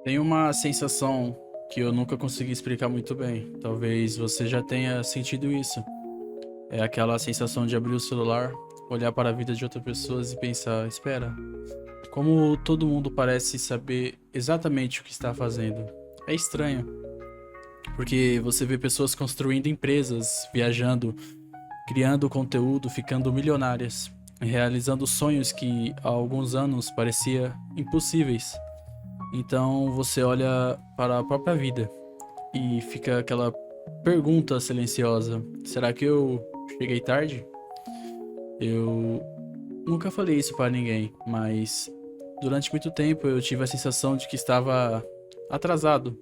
Tem uma sensação que eu nunca consegui explicar muito bem. Talvez você já tenha sentido isso. É aquela sensação de abrir o celular, olhar para a vida de outras pessoas e pensar: espera, como todo mundo parece saber exatamente o que está fazendo. É estranho, porque você vê pessoas construindo empresas, viajando, criando conteúdo, ficando milionárias, realizando sonhos que há alguns anos parecia impossíveis. Então você olha para a própria vida e fica aquela pergunta silenciosa: será que eu cheguei tarde? Eu nunca falei isso para ninguém, mas durante muito tempo eu tive a sensação de que estava atrasado,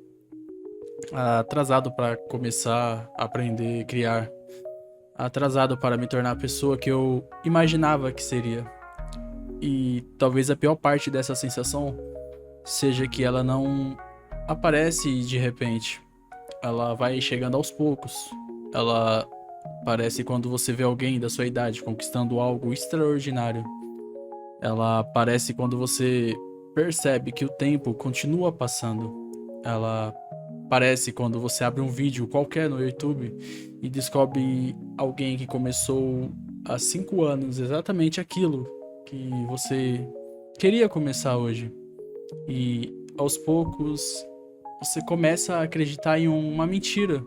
atrasado para começar a aprender, criar, atrasado para me tornar a pessoa que eu imaginava que seria. E talvez a pior parte dessa sensação seja que ela não aparece de repente. Ela vai chegando aos poucos. Ela aparece quando você vê alguém da sua idade conquistando algo extraordinário. Ela aparece quando você percebe que o tempo continua passando. Ela aparece quando você abre um vídeo qualquer no YouTube e descobre alguém que começou há 5 anos exatamente aquilo que você queria começar hoje. E aos poucos você começa a acreditar em uma mentira.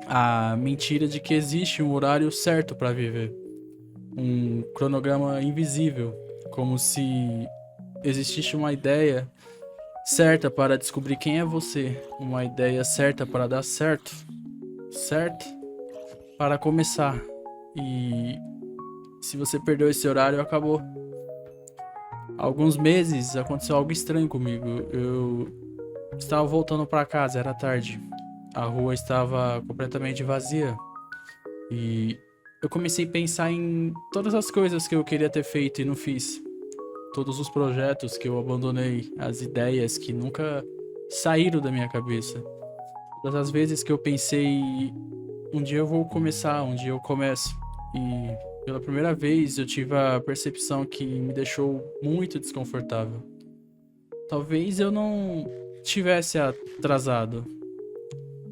A mentira de que existe um horário certo para viver. Um cronograma invisível. Como se existisse uma ideia certa para descobrir quem é você. Uma ideia certa para dar certo. Certo? Para começar. E se você perdeu esse horário, acabou. Há alguns meses aconteceu algo estranho comigo. Eu estava voltando para casa, era tarde. A rua estava completamente vazia. E eu comecei a pensar em todas as coisas que eu queria ter feito e não fiz. Todos os projetos que eu abandonei, as ideias que nunca saíram da minha cabeça. Todas as vezes que eu pensei, um dia eu vou começar, um dia eu começo. E pela primeira vez eu tive a percepção que me deixou muito desconfortável. Talvez eu não tivesse atrasado.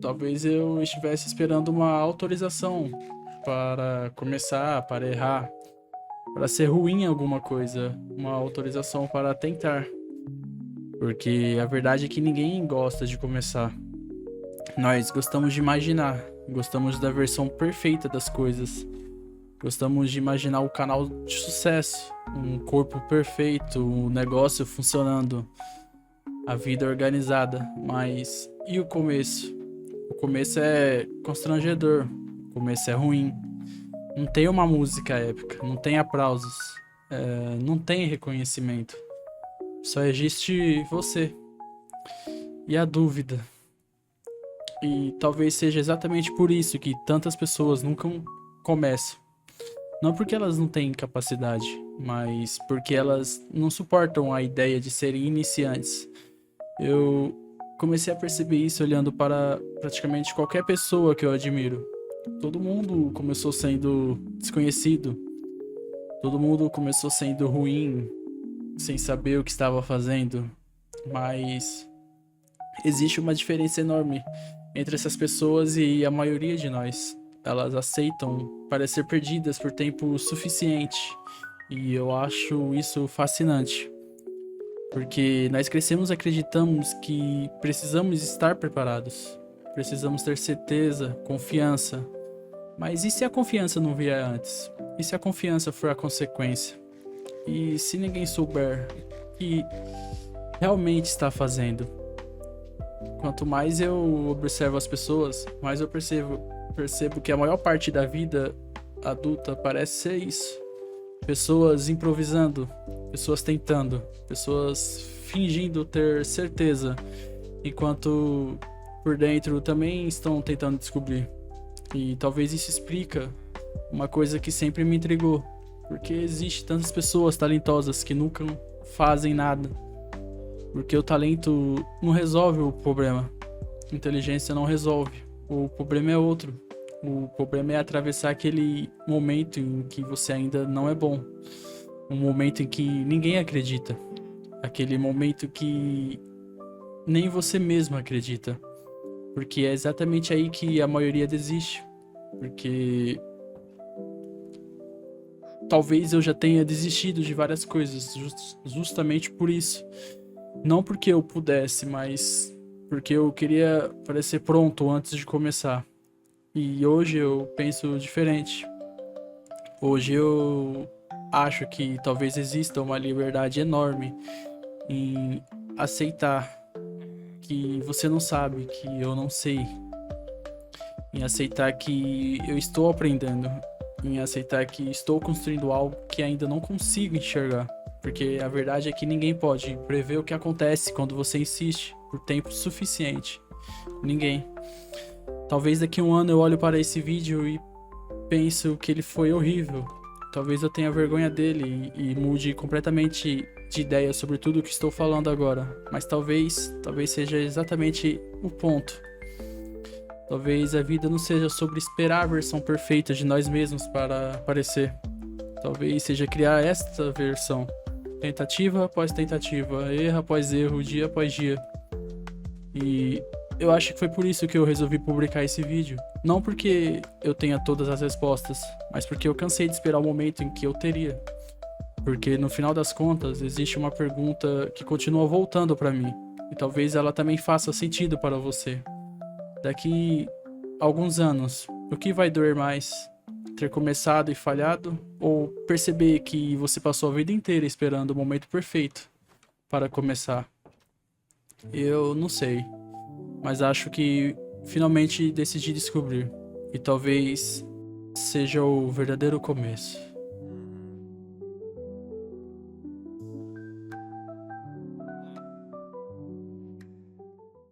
Talvez eu estivesse esperando uma autorização para começar, para errar, para ser ruim em alguma coisa, uma autorização para tentar. Porque a verdade é que ninguém gosta de começar. Nós gostamos de imaginar, gostamos da versão perfeita das coisas. Gostamos de imaginar o canal de sucesso, um corpo perfeito, um negócio funcionando, a vida organizada. Mas e o começo? O começo é constrangedor, o começo é ruim. Não tem uma música épica, não tem aplausos, não tem reconhecimento. Só existe você e a dúvida. E talvez seja exatamente por isso que tantas pessoas nunca começam. Não porque elas não têm capacidade, mas porque elas não suportam a ideia de serem iniciantes. Eu comecei a perceber isso olhando para praticamente qualquer pessoa que eu admiro. Todo mundo começou sendo desconhecido. Todo mundo começou sendo ruim, sem saber o que estava fazendo. Mas existe uma diferença enorme entre essas pessoas e a maioria de nós. Elas aceitam parecer perdidas por tempo suficiente. E eu acho isso fascinante. Porque nós crescemos acreditamos que precisamos estar preparados. Precisamos ter certeza, confiança. Mas e se a confiança não vier antes? E se a confiança for a consequência? E se ninguém souber o que realmente está fazendo? Quanto mais eu observo as pessoas, mais eu percebo que a maior parte da vida adulta parece ser isso. Pessoas improvisando, pessoas tentando, pessoas fingindo ter certeza, enquanto por dentro também estão tentando descobrir. E talvez isso explica uma coisa que sempre me intrigou. Porque existe tantas pessoas talentosas que nunca fazem nada. Porque o talento não resolve o problema. A inteligência não resolve. O problema é outro. O problema é atravessar aquele momento em que você ainda não é bom. Um momento em que ninguém acredita. Aquele momento que nem você mesmo acredita. Porque é exatamente aí que a maioria desiste. Porque talvez eu já tenha desistido de várias coisas justamente por isso. Não porque eu pudesse, mas porque eu queria parecer pronto antes de começar. E hoje eu penso diferente. Hoje eu acho que talvez exista uma liberdade enorme em aceitar que você não sabe, que eu não sei, em aceitar que eu estou aprendendo, em aceitar que estou construindo algo que ainda não consigo enxergar. Porque a verdade é que ninguém pode prever o que acontece quando você insiste por tempo suficiente. Ninguém. Talvez daqui a um ano eu olho para esse vídeo e penso que ele foi horrível. Talvez eu tenha vergonha dele e mude completamente de ideia sobre tudo o que estou falando agora. Mas talvez seja exatamente o ponto. Talvez a vida não seja sobre esperar a versão perfeita de nós mesmos para aparecer. Talvez seja criar esta versão. Tentativa após tentativa, erro após erro, dia após dia. E eu acho que foi por isso que eu resolvi publicar esse vídeo. Não porque eu tenha todas as respostas, mas porque eu cansei de esperar o momento em que eu teria. Porque no final das contas, existe uma pergunta que continua voltando para mim. E talvez ela também faça sentido para você. Daqui a alguns anos, o que vai doer mais? Ter começado e falhado? Ou perceber que você passou a vida inteira esperando o momento perfeito para começar? Eu não sei, mas acho que finalmente decidi descobrir. E talvez seja o verdadeiro começo.